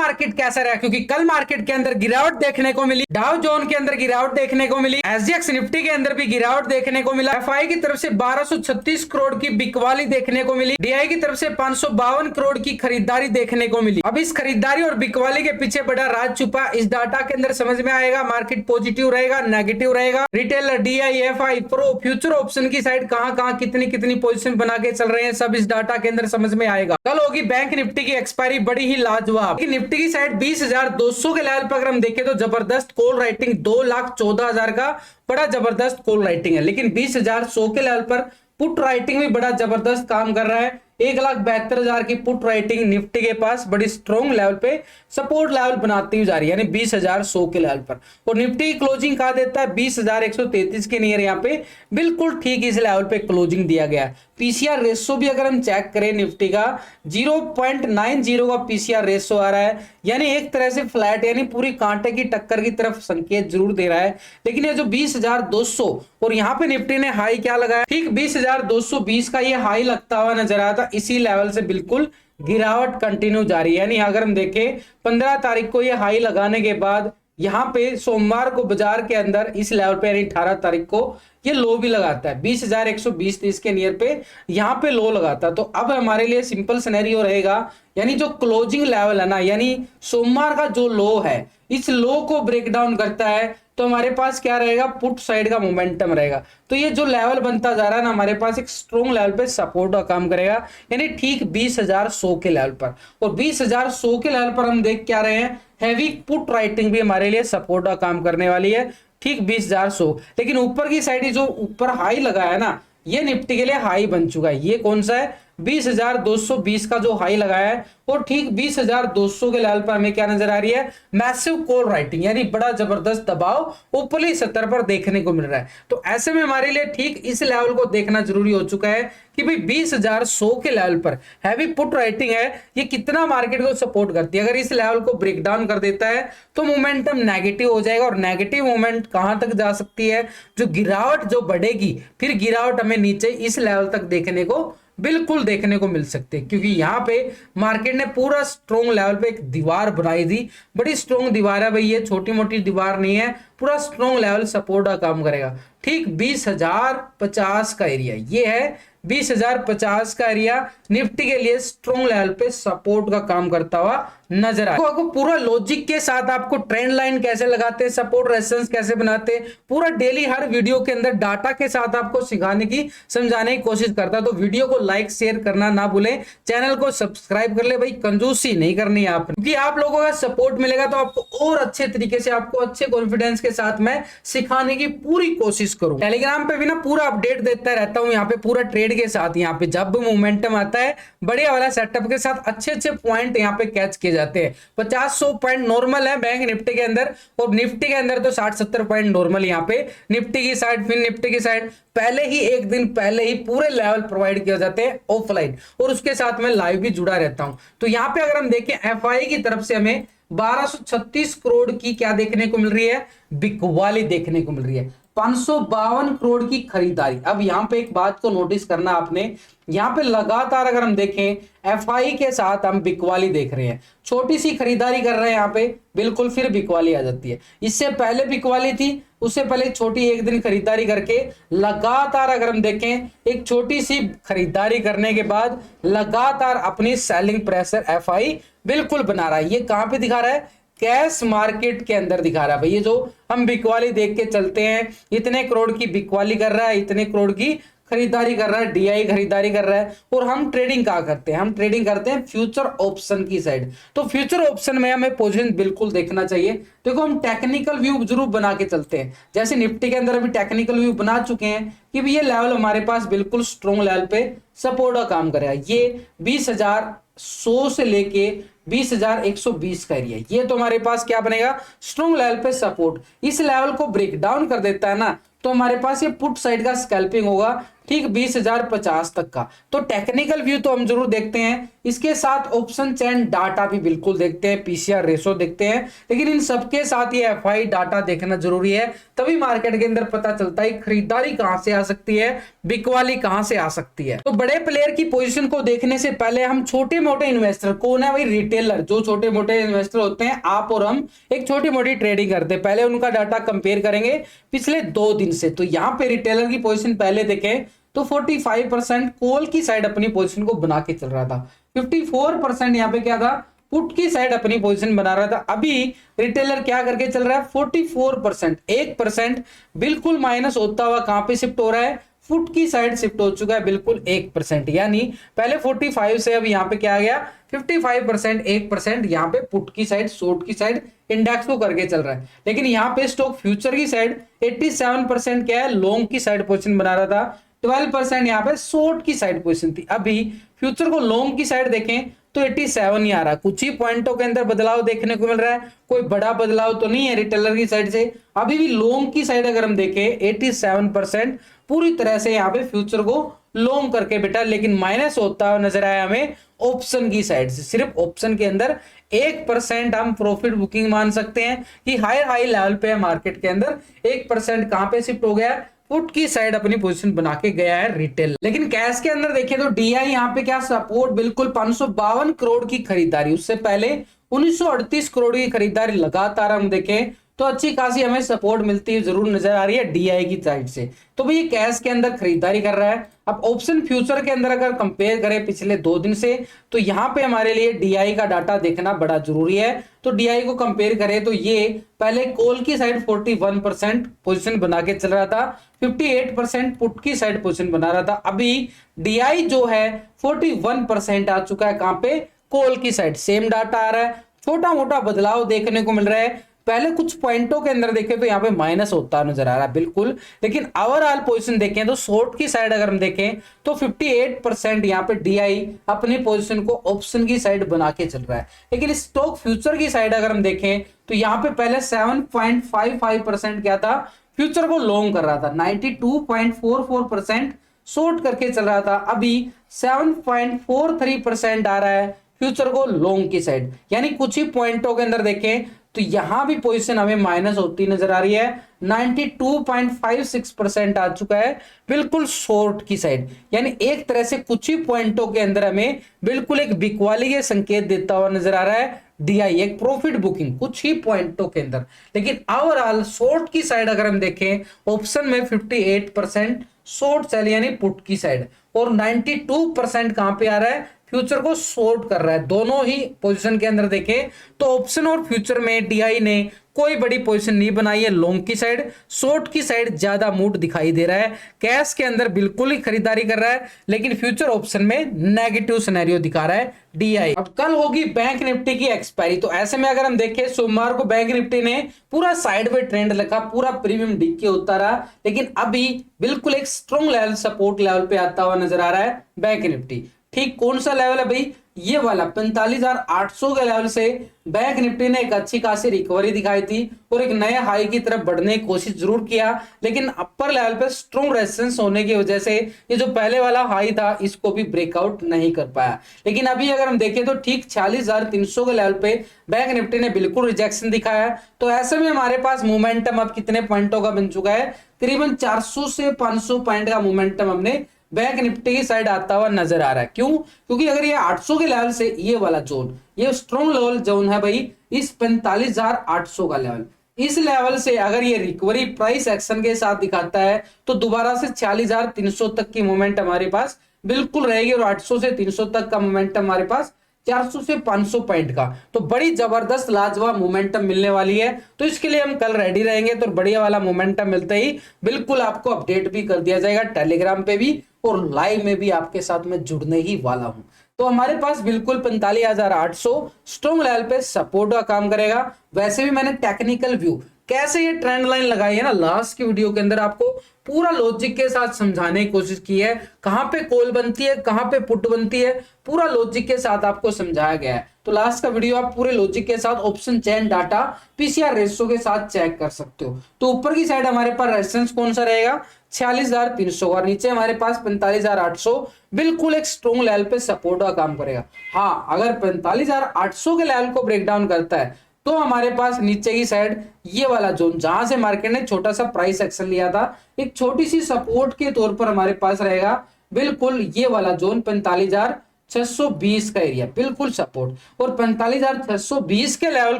Market कैसा रहा, क्योंकि कल मार्केट के अंदर गिरावट देखने को मिली, डाउ जोन के अंदर गिरावट देखने को मिली, एसजीएक्स निफ्टी के अंदर भी गिरावट देखने को मिला। एफआई की तरफ से 1236 करोड़ की बिकवाली देखने को मिली, डीआई की तरफ से 552 करोड़ की खरीदारी देखने को मिली। अब इस खरीदारी और बिकवाली के पीछे बड़ा राज छुपा, इस डाटा के अंदर समझ में आएगा। मार्केट पॉजिटिव रहेगा, नेगेटिव रहेगा, retailer, DI, FI, pro, future option की साइड कहां कितनी कितनी पोजीशन बना के चल रहे हैं, सब इस डाटा के अंदर समझ में आएगा। कल होगी बैंक निफ्टी की एक्सपायरी, बड़ी ही लाजवाब। निफ्टी की साइड 20,200 के लेवल पर अगर हम देखें तो जबरदस्त कॉल राइटिंग 2,14,000 का बड़ा जबरदस्त कॉल राइटिंग है। लेकिन 20,100 के लेवल पर पुट राइटिंग भी बड़ा जबरदस्त काम कर रहा है। 1,72,000 की पुट राइटिंग निफ्टी के पास बड़ी स्ट्रॉन्ग लेवल पे सपोर्ट लेवल बनाती हुई जा रही है, यानी 20,100 के लेवल पर। और निफ्टी की क्लोजिंग कहा देता है 20,133 के नियर, यहाँ पे बिल्कुल ठीक इस लेवल पे क्लोजिंग दिया गया है। पीसीआर रेशो भी अगर हम चेक करें निफ्टी का 0.90 का पीसीआर रेशो आ रहा है, यानी एक तरह से फ्लैट, यानी पूरी कांटे की टक्कर की तरफ संकेत जरूर दे रहा है। लेकिन ये जो 20,200 और यहाँ पे निफ्टी ने हाई क्या लगाया, ठीक 20,220 का ये हाई लगता हुआ नजर आया था। इसी लेवल से बिल्कुल गिरावट कंटिन्यू जारी है, यानी अगर हम देखें 15 तारीख को ये हाई लगाने के बाद यहाँ पे सोमवार को बाजार के अंदर इस लेवल पे यानी 18 तारीख को ये लो भी लगाता है 20,120-30 के नियर पे, यहाँ पे लो लगाता है। तो अब हमारे लिए सिंपल सिनेरियो रहेगा, यानी जो क्लोजिंग लेवल है ना, यानी सोमवार का जो लो है, इस लो को ब्रेक डाउन करता है तो हमारे पास क्या रहेगा, पुट साइड का मोमेंटम रहेगा। तो ये जो लेवल बनता जा रहा है ना, हमारे पास एक स्ट्रॉन्ग लेवल पे सपोर्ट का काम करेगा, यानी ठीक 20,100 के लेवल पर। और 20,100 के लेवल पर हम देख क्या रहे हैं, हैवी पुट राइटिंग भी हमारे लिए सपोर्ट का काम करने वाली है, ठीक 20,100। लेकिन ऊपर की साइड जो ऊपर हाई लगा है ना, ये निफ्टी के लिए हाई बन चुका है। ये कौन सा है, 20,220 का जो हाई लगाया है, और ठीक 20,200 के लेवल पर हमें क्या नजर आ रही है, मैसिव कॉल राइटिंग, यानी बड़ा जबरदस्त दबाव ऊपरी सतह पर देखने को मिल रहा है। तो ऐसे में हमारे लिए ठीक इस लेवल को देखना जरूरी हो चुका है कि भाई 20,100 के लेवल पर हैवी पुट राइटिंग है, ये कितना मार्केट को सपोर्ट करती है। अगर इस लेवल को ब्रेक डाउन कर देता है तो मोमेंटम नेगेटिव हो जाएगा, और नेगेटिव मोमेंट कहां तक जा सकती है, जो गिरावट जो बढ़ेगी, फिर गिरावट हमें नीचे इस लेवल तक देखने को बिल्कुल देखने को मिल सकते हैं। क्योंकि यहाँ पे मार्केट ने पूरा स्ट्रॉन्ग लेवल पे एक दीवार बनाई थी, बड़ी स्ट्रॉन्ग दीवार है भाई, ये छोटी मोटी दीवार नहीं है, पूरा स्ट्रॉन्ग लेवल सपोर्ट का काम करेगा। ठीक 20,050 का एरिया ये है, 20,050 का एरिया निफ्टी के लिए स्ट्रॉन्ग लेवल पे सपोर्ट का काम करता हुआ नजर आए। आपको पूरा लॉजिक के साथ आपको ट्रेंड लाइन कैसे लगाते हैं, सपोर्ट रेजिस्टेंस कैसे बनाते हैं, पूरा डेली हर वीडियो के अंदर डाटा के साथ आपको सिखाने की समझाने की कोशिश करता है। तो वीडियो को लाइक शेयर करना ना भूलें, चैनल को सब्सक्राइब कर ले भाई, कंजूसी नहीं करनी है आपने, क्योंकि आप लोगों का सपोर्ट मिलेगा तो आपको और अच्छे तरीके से, आपको अच्छे कॉन्फिडेंस के साथ मैं सिखाने की पूरी कोशिश करूं। टेलीग्राम पे भी ना पूरा अपडेट देता रहता हूं, यहाँ पे पूरा ट्रेड के साथ, यहाँ पे जब मोमेंटम आता है बढ़िया वाला सेटअप के साथ अच्छे अच्छे पॉइंट यहाँ पे कैच किए जाते हैं। 50-100 पॉइंट नॉर्मल है बैंक निफ्टी के अंदर, और निफ्टी के अंदर तो 60-70 पॉइंट नॉर्मल। यहाँ पे निफ्टी की साइड, फिर निफ्टी की साइड पहले ही एक दिन पहले ही पूरे लेवल प्रोवाइड किए जाते हैं ऑफलाइन, और उसके साथ मैं लाइव भी जुड़ा रहता हूं। तो यहाँ पे अगर हम देखें एफआई की तरफ से हमें 1236 करोड़ की क्या देखने को मिल रही है, बिकवाली देखने को मिल रही है, 552 करोड़ की खरीदारी। अब यहां पे एक बात को नोटिस करना आपने, यहां पे लगातार अगर हम देखें एफआई के साथ हम बिकवाली देख रहे हैं, छोटी सी खरीदारी कर रहे हैं यहाँ पे, बिल्कुल फिर बिकवाली आ जाती है। इससे पहले बिकवाली थी, उससे पहले छोटी एक दिन खरीदारी करके लगातार अगर हम देखें एक छोटी सी खरीदारी करने के बाद लगातार अपनी सेलिंग प्रेशर एफआई बिल्कुल बना रहा है। ये कहां पे दिखा रहा है, कैश मार्केट के अंदर दिखा रहा है भाई। ये जो हम बिकवाली देख के चलते हैं, इतने करोड़ की बिकवाली कर रहा है, इतने करोड़ की खरीदारी कर रहा है, डीआई खरीदारी कर रहा है। और हम ट्रेडिंग कहाँ करते हैं, हम ट्रेडिंग करते हैं फ्यूचर ऑप्शन की साइड। तो फ्यूचर ऑप्शन में हमें पोजीशन बिल्कुल देखना चाहिए। देखो हम टेक्निकल व्यू जरूर बना के चलते हैं, जैसे निफ्टी के अंदर अभी टेक्निकल व्यू बना चुके हैं कि भी ये लेवल हमारे पास बिल्कुल स्ट्रॉन्ग लेवल पे सपोर्ट का काम करेगा। ये 20,100 से लेके 20,120 का एरिया, ये तो हमारे पास क्या बनेगा, स्ट्रॉन्ग लेवल पे सपोर्ट। इस लेवल को ब्रेक डाउन कर देता है ना, तो हमारे पास ये पुट साइड का स्कैल्पिंग होगा, ठीक 20,050 तक का। तो टेक्निकल व्यू तो हम जरूर देखते हैं, इसके साथ ऑप्शन चेन डाटा भी बिल्कुल देखते हैं, पीसीआर रेशो देखते हैं, लेकिन इन सबके साथ ये एफआई डाटा देखना जरूरी है, तभी मार्केट के अंदर पता चलता है खरीदारी कहां से आ सकती है, बिकवाली कहां से आ सकती है। तो बड़े प्लेयर की पोजीशन को देखने से पहले हम छोटे मोटे इन्वेस्टर, कौन है भाई, रिटेलर, जो छोटे मोटे इन्वेस्टर होते हैं, आप और हम एक छोटी मोटी ट्रेडिंग करते हैं, पहले उनका डाटा कंपेयर करेंगे पिछले 2 दिन से। तो यहां पे रिटेलर की पोजीशन पहले देखें तो 45% कॉल की साइड अपनी पोजीशन को बना के चल रहा था, 54% यहाँ पे क्या था, पुट की साइड अपनी पोजीशन बना रहा था। अभी रिटेलर क्या करके चल रहा है, 44%, 1% बिल्कुल माइनस होता हुआ कहां पे शिफ्ट हो रहा है, फुट की साइड शिफ्ट हो चुका है बिल्कुल 1%, यानी पहले 45 से अब यहाँ पे क्या आ गया 55%, 1% यहाँ पे पुट की साइड, शॉर्ट की साइड इंडेक्स को करके चल रहा है। लेकिन यहाँ पे स्टॉक फ्यूचर की साइड 87% क्या है, लॉन्ग की साइड पोजीशन बना रहा था, 12% यहाँ पे शॉर्ट की साइड पोजीशन थी। अभी फ्यूचर को लॉन्ग की साइड देखें तो 87 ही आ रहा, कुछ ही पॉइंटों के अंदर बदलाव देखने को मिल रहा है, कोई बड़ा बदलाव तो नहीं है रिटेलर की साइड से। अभी भी लॉन्ग की साइड अगर हम देखें 87% पूरी तरह से यहाँ पे फ्यूचर को लॉन्ग करके बेटा, लेकिन माइनस होता हुआ नजर आया हमें ऑप्शन की साइड से। सिर्फ ऑप्शन के अंदर 1% हम प्रॉफिट बुकिंग मान सकते हैं कि हाई लेवल पे है मार्केट के अंदर। 1% कहां पे शिफ्ट हो गया, पुट की साइड अपनी पोजीशन बना के गया है रिटेल। लेकिन कैश के अंदर देखें तो डीआई यहाँ पे क्या सपोर्ट, बिल्कुल 552 करोड़ की खरीदारी, उससे पहले 1938 करोड़ की खरीदारी लगातार हम देखें तो अच्छी खासी हमें सपोर्ट मिलती है जरूर नजर आ रही है डीआई की साइड से। तो भाई ये कैश के अंदर खरीदारी कर रहा है। अब ऑप्शन फ्यूचर के अंदर अगर कंपेयर करें पिछले 2 दिन से, तो यहाँ पे हमारे लिए डीआई का डाटा देखना बड़ा जरूरी है। तो डीआई को कंपेयर करें तो ये पहले कॉल की साइड 41% पोजीशन बना के चल रहा था, 58% पुट की साइड पोजीशन बना रहा था। अभी डीआई जो है 41% आ चुका है, कहां पे, कॉल की साइड। सेम डाटा आ रहा है, छोटा मोटा बदलाव देखने को मिल रहा है। पहले कुछ पॉइंटों के अंदर देखें तो यहाँ पे माइनस होता नजर आ रहा है बिल्कुल, लेकिन ओवरऑल पोजीशन देखें तो शॉर्ट की साइड अगर हम देखें तो 58% यहाँ पे डीआई अपनी पोजीशन को ऑप्शन की साइड बना के चल रहा है। लेकिन स्टॉक फ्यूचर की साइड अगर हम देखें तो यहाँ पे पहले 7.55% क्या था, फ्यूचर को लॉन्ग कर रहा था, 92.44% शॉर्ट करके चल रहा था। अभी 7.43% आ रहा है फ्यूचर को लॉन्ग की साइड, यानी कुछ ही पॉइंटों के अंदर देखें तो यहां भी पोजीशन हमें माइनस होती नजर आ रही है, 92.56% आ चुका है बिल्कुल शॉर्ट की साइड। यानी एक तरह से कुछ ही पॉइंटों के अंदर हमें बिल्कुल एक बिकवाली के संकेत देता हुआ नजर आ रहा है डीआई, एक प्रॉफिट बुकिंग कुछ ही पॉइंटों के अंदर। लेकिन ओवरऑल शॉर्ट की साइड अगर हम देखें ऑप्शन में 58% शॉर्ट चल यानी पुट की साइड, और 92% कहां पे आ रहा है, फ्यूचर को शॉर्ट कर रहा है। दोनों ही पोजीशन के अंदर देखें तो ऑप्शन और फ्यूचर में डीआई ने कोई बड़ी पोजीशन नहीं बनाई है लॉन्ग की साइड, शॉर्ट की साइड ज्यादा मूड दिखाई दे रहा है। कैश के अंदर बिल्कुल ही खरीदारी कर रहा है, लेकिन फ्यूचर ऑप्शन में नेगेटिव सिनेरियो दिखा रहा है डीआई। अब कल होगी बैंक निफ्टी की एक्सपायरी, तो ऐसे में अगर हम देखें सोमवार को बैंक निफ्टी ने पूरा साइडवेज ट्रेंड लगा, पूरा प्रीमियम डीके होता रहा, लेकिन अभी बिल्कुल एक स्ट्रॉन्ग लेवल, सपोर्ट लेवल पे आता हुआ नजर आ रहा है बैंक निफ्टी। ठीक कौन सा लेवल है भाई, ये वाला 45,800 के लेवल से बैंक निफ्टी ने एक अच्छी खासी रिकवरी दिखाई थी और एक नए हाई की तरफ बढ़ने की कोशिश जरूर किया, लेकिन अपर लेवल पे स्ट्रॉन्ग रेजिस्टेंस होने की वजह से ये जो पहले वाला हाई था इसको भी ब्रेकआउट नहीं कर पाया। लेकिन अभी अगर हम देखें तो ठीक 46,300 के लेवल पे बैंक निफ्टी ने बिल्कुल रिजेक्शन दिखाया। तो ऐसे में हमारे पास मोमेंटम अब कितने पॉइंटों का बन चुका है, करीबन 400 से 500 पॉइंट का मोमेंटम हमने बैंक निफ्टी की साइड आता हुआ नजर आ रहा है। क्यों, क्योंकि अगर ये 800 के लेवल से ये वाला जोन, ये स्ट्रॉन्ग लेवल जोन है भाई, इस 45,800 का लेवल, इस लेवल से अगर ये रिकवरी प्राइस एक्शन के साथ दिखाता है तो दोबारा से 46,300 तक की मोमेंट हमारे पास बिल्कुल रहेगी, और 800 से 300 तक का मोमेंटम हमारे पास 400 से 500 पॉइंट का, तो बड़ी जबरदस्त लाजवाब मोमेंटम मिलने वाली है। तो इसके लिए हम कल रेडी रहेंगे, तो बढ़िया वाला मोमेंटम मिलते ही बिल्कुल आपको अपडेट भी कर दिया जाएगा टेलीग्राम पे भी, और लाइव में भी आपके साथ में जुड़ने ही वाला हूं। तो हमारे पास बिल्कुल 45,800 स्ट्रॉन्ग लेवल पे सपोर्ट का काम करेगा। वैसे भी मैंने टेक्निकल व्यू कैसे ये ट्रेंड लाइन लगाई है ना, लास्ट की वीडियो के अंदर आपको पूरा लॉजिक के साथ समझाने की कोशिश की है, कहां पे कॉल बनती है, कहां पे पुट बनती है, पूरा लॉजिक के साथ आपको समझाया गया है। तो लास्ट का वीडियो आप पूरे लॉजिक के साथ option chain data PCR ratio के साथ चेक कर सकते हो। तो ऊपर की साइड हमारे पास रेजिस्टेंस कौन सा रहेगा, 46,300, और नीचे हमारे पास 45,800 बिल्कुल एक स्ट्रॉन्ग लेवल पे सपोर्ट का काम करेगा। हाँ, अगर 45,800 के लेवल को ब्रेक डाउन करता है तो हमारे पास नीचे की साइड ये वाला जोन जहां से मार्केट ने छोटा सा प्राइस एक्शन लिया था, एक छोटी सी सपोर्ट के तौर पर हमारे पास रहेगा बिल्कुल ये वाला जोन 45,620 का एरिया, बिल्कुल सपोर्ट। और 45,620 के लेवल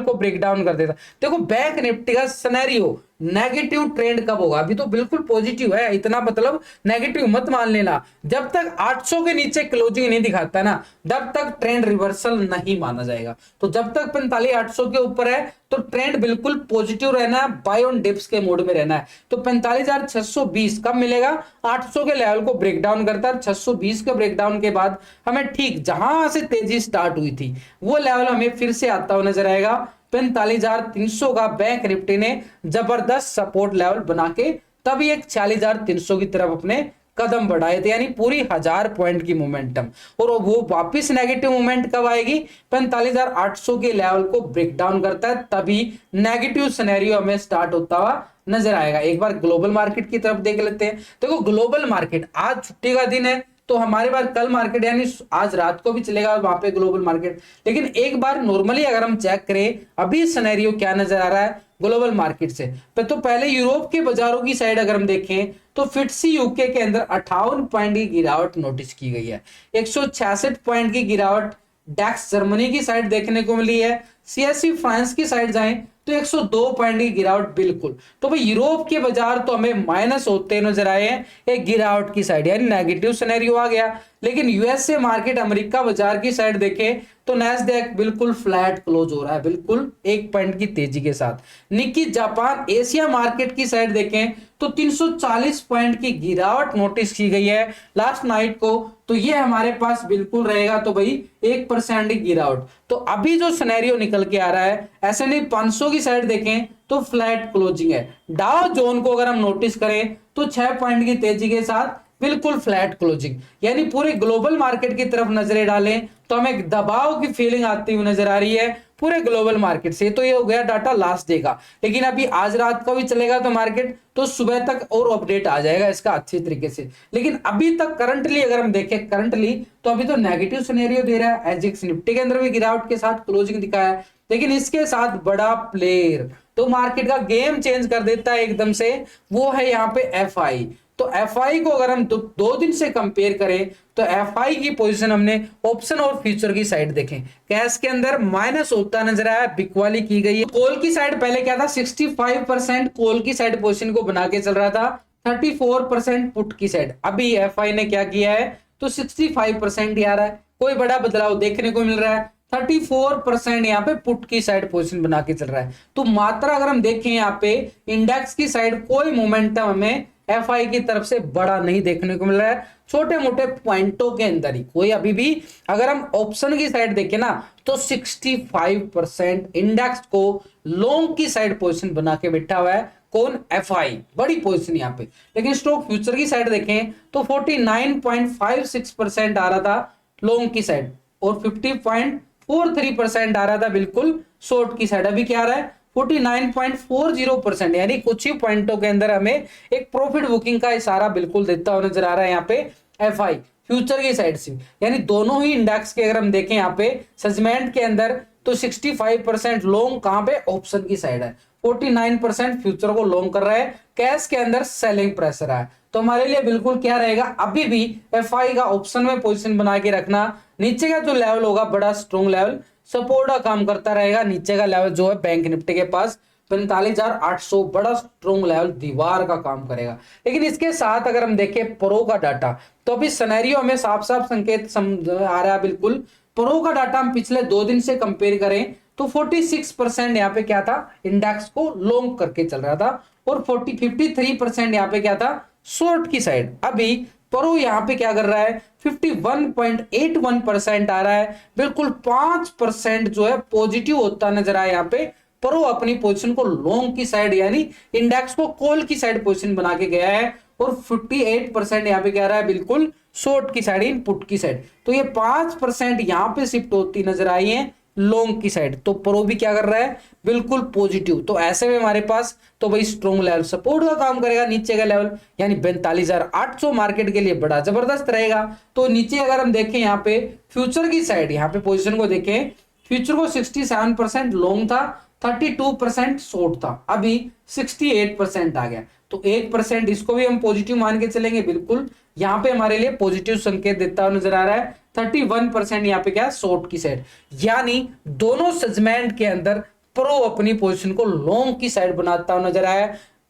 को ब्रेक डाउन कर देता। देखो बैंक निफ्टी का सिनेरियो नेगेटिव ट्रेंड कब होगा, अभी तो बिल्कुल पॉजिटिव है, इतना मतलब नेगेटिव मत मान लेना। जब तक 800 के नीचे क्लोजिंग नहीं दिखाता ना, तब तक ट्रेंड रिवर्सल नहीं माना जाएगा। तो जब तक 45,800 के ऊपर है तो ट्रेंड बिल्कुल पॉजिटिव रहना है, बाय ऑन डिप्स के मोड में रहना है। तो 45,620 कब मिलेगा, 800 के लेवल को ब्रेक डाउन करता है। 620 के ब्रेक डाउन के बाद हमें ठीक जहां से तेजी स्टार्ट हुई थी वो लेवल हमें फिर से आता हुआ नजर आएगा। 45,300 का बैंक निफ्टी ने जबरदस्त सपोर्ट लेवल बना के तभी एक 46,300 की तरफ अपने कदम बढ़ाए थे, यानी पूरी 1000 पॉइंट की मोमेंटम। और वो वापस नेगेटिव मोमेंट कब आएगी, 45,800 के लेवल को ब्रेक डाउन करता है, तभी नेगेटिव सिनेरियो हमें स्टार्ट होता हुआ नजर आएगा। एक बार ग्लोबल मार्केट की तरफ देख लेते हैं। देखो ग्लोबल मार्केट, आज छुट्टी का दिन है तो हमारे पास कल मार्केट यानी आज रात को भी चलेगा वहां पे ग्लोबल मार्केट। लेकिन एक बार नॉर्मली अगर हम चेक करें अभी सिनेरियो क्या नजर आ रहा है ग्लोबल मार्केट से, तो पहले यूरोप के बाजारों की साइड अगर हम देखें तो फिट्सी यूके के अंदर 58 पॉइंट की गिरावट नोटिस की गई है। 166 पॉइंट की गिरावट डैक्स जर्मनी की साइड देखने को मिली है। सीएससी फ्रांस की साइड जाएं तो 102 पॉइंट की गिरावट बिल्कुल। तो भाई यूरोप के बाजार तो हमें माइनस होते नजर आए हैं एक गिरावट की साइड, यानी नेगेटिव सिनेरियो आ गया। लेकिन यूएसए मार्केट अमेरिका बाजार की साइड देखें तो नैस्डैक बिल्कुल फ्लैट क्लोज हो रहा है, बिल्कुल 1 पॉइंट की तेजी के साथ। निक्की जापान एशिया मार्केट की साइड देखें तो 340 पॉइंट की गिरावट नोटिस की गई है लास्ट नाइट को। तो ये हमारे पास बिल्कुल रहेगा तो भाई 1% की गिरावट। तो अभी जो सिनेरियो निकल के आ रहा है S&P 500 की साइड देखें तो फ्लैट क्लोजिंग है। डाउ जोन को अगर हम नोटिस करें तो 6 पॉइंट की तेजी के साथ बिल्कुल फ्लैट क्लोजिंग, यानी पूरे ग्लोबल मार्केट की तरफ नजरें डालें तो हमें एक दबाव की फीलिंग आती हुई नजर आ रही है पूरे ग्लोबल मार्केट से। तो ये हो गया डाटा लास्ट डे का, लेकिन अभी आज रात को भी चलेगा तो मार्केट तो सुबह तक और अपडेट आ जाएगा इसका अच्छी तरीके से। लेकिन अभी तक करंटली अगर हम देखें करंटली तो अभी तो नेगेटिव सिनेरियो दे रहा है। एसजीएक्स निफ्टी के अंदर भी गिरावट के साथ क्लोजिंग दिखाया है, लेकिन इसके साथ बड़ा प्लेयर तो मार्केट का गेम चेंज कर देता है एकदम से, वो है यहाँ पे एफआई। तो एफआई को अगर हम 2 दिन से कंपेयर करें तो एफआई की पोजीशन हमने ऑप्शन और फ्यूचर की साइड देखें, कैश के अंदर माइनस होता नजर आया, बिकवाली की गई है। कॉल की साइड पहले क्या था, 65% कॉल की साइड पोजीशन को बना के चल रहा था, 34% पुट की साइड। अभी एफआई ने क्या किया है तो 65% ही आ रहा है, कोई बड़ा बदलाव देखने को मिल रहा है। 34% यहाँ पे पुट की साइड पोजीशन बना के चल रहा है। तो मात्रा अगर हम देखें यहाँ पे इंडेक्स की साइड कोई मोमेंटम हमें एफआई की तरफ से बड़ा नहीं देखने को मिल रहा है, छोटे मोटे पॉइंटों के अंदर ही कोई अभी भी। अगर हम ऑप्शन की साइड देखें ना तो 65% इंडेक्स को लॉन्ग की साइड पोजीशन बना के बैठा हुआ है, कौन, एफआई, बड़ी पोजीशन यहाँ पे। लेकिन स्टॉक फ्यूचर की साइड देखें तो 49.56% आ रहा था लॉन्ग की साइड और 50.43% आ रहा था बिल्कुल शॉर्ट की साइड। अभी क्या आ रहा है 49.40%, यानी कुछ ही पॉइंटों के अंदर हमें एक प्रॉफिट बुकिंग का इशारा बिल्कुल देता हुआ नजर आ रहा है यहाँ पे एफआई फ्यूचर की साइड से। यानी दोनों ही इंडेक्स के अगर हम देखें यहाँ पे सेगमेंट के अंदर तो 65% लॉन्ग कहां पे ऑप्शन की साइड है, 49% फ्यूचर को लॉन्ग कर रहा है, कैश के अंदर सेलिंग प्रेशर है। तो हमारे लिए बिल्कुल क्या रहेगा, अभी भी एफआई का ऑप्शन में पोजीशन बना के रखना। नीचे का जो लेवल होगा बड़ा स्ट्रॉन्ग लेवल सपोर्ट का काम करता रहेगा। नीचे का लेवल जो है बैंक निफ्टी के पास 45,800 बड़ा स्ट्रॉन्ग लेवल दीवार का काम करेगा। लेकिन इसके साथ अगर हम देखें प्रो का डाटा तो अभी सिनेरियो हमें साफ साफ संकेत समझ आ रहा है। बिल्कुल प्रो का डाटा हम पिछले 2 दिन से कंपेयर करें तो 46% यहाँ पे क्या था, इंडेक्स को लॉन्ग करके चल रहा था और 53% यहाँ पे क्या था, शॉर्ट की साइड। अभी प्रो यहाँ पे क्या कर रहा है 51.81% आ रहा है, बिल्कुल 5% जो है पॉजिटिव होता नजर आया यहाँ पे प्रो अपनी पोजीशन को लॉन्ग की साइड यानी इंडेक्स को कॉल की साइड पोजीशन बना के गया है और 58% यहाँ पे कह रहा है बिल्कुल शॉर्ट की साइड, इनपुट की साइड। तो ये 5% यहाँ पे शिफ्ट होती नजर आई है लॉन्ग की साइड। तो प्रो भी क्या कर रहा है, बिल्कुल पॉजिटिव। तो ऐसे में हमारे पास तो भाई स्ट्रॉन्ग लेवल सपोर्ट का काम करेगा नीचे का लेवल, यानी 42,800 मार्केट के लिए बड़ा जबरदस्त रहेगा। तो नीचे अगर हम देखें यहाँ पे फ्यूचर की साइड, यहाँ पे पोजीशन को देखें, फ्यूचर को 67% लॉन्ग था, 32% शॉर्ट था, अभी 68% आ गया। तो 1% इसको भी हम पॉजिटिव मान के चलेंगे, बिल्कुल यहाँ पे हमारे लिए पॉजिटिव संकेत देता हुआ नजर आ रहा है। 31% यहाँ पे क्या शॉर्ट की साइड, यानी दोनों सेगमेंट के अंदर प्रो अपनी पोजीशन को लॉन्ग की साइड बनाता हुआ नजर आया।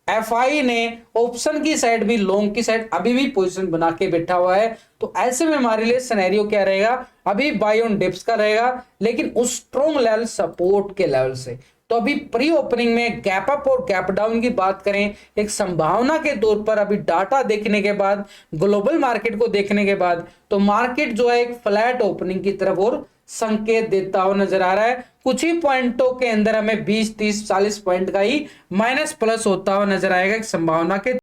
एफआई ने ऑप्शन की साइड भी लॉन्ग की साइड अभी भी पोजीशन बना के बैठा हुआ है। तो ऐसे में हमारे लिए सिनेरियो क्या रहेगा, अभी बाय ऑन डिप्स का रहेगा, लेकिन उस स्ट्रॉन्ग लेवल सपोर्ट के लेवल से। तो अभी प्री ओपनिंग में गैप अप और गैप डाउन की बात करें, एक संभावना के तौर पर अभी डाटा देखने के बाद, ग्लोबल मार्केट को देखने के बाद, तो मार्केट जो है एक फ्लैट ओपनिंग की तरफ और संकेत देता हुआ नजर आ रहा है। कुछ ही पॉइंटों के अंदर हमें 20, 30, 40 पॉइंट का ही माइनस प्लस होता हुआ नजर आएगा एक संभावना के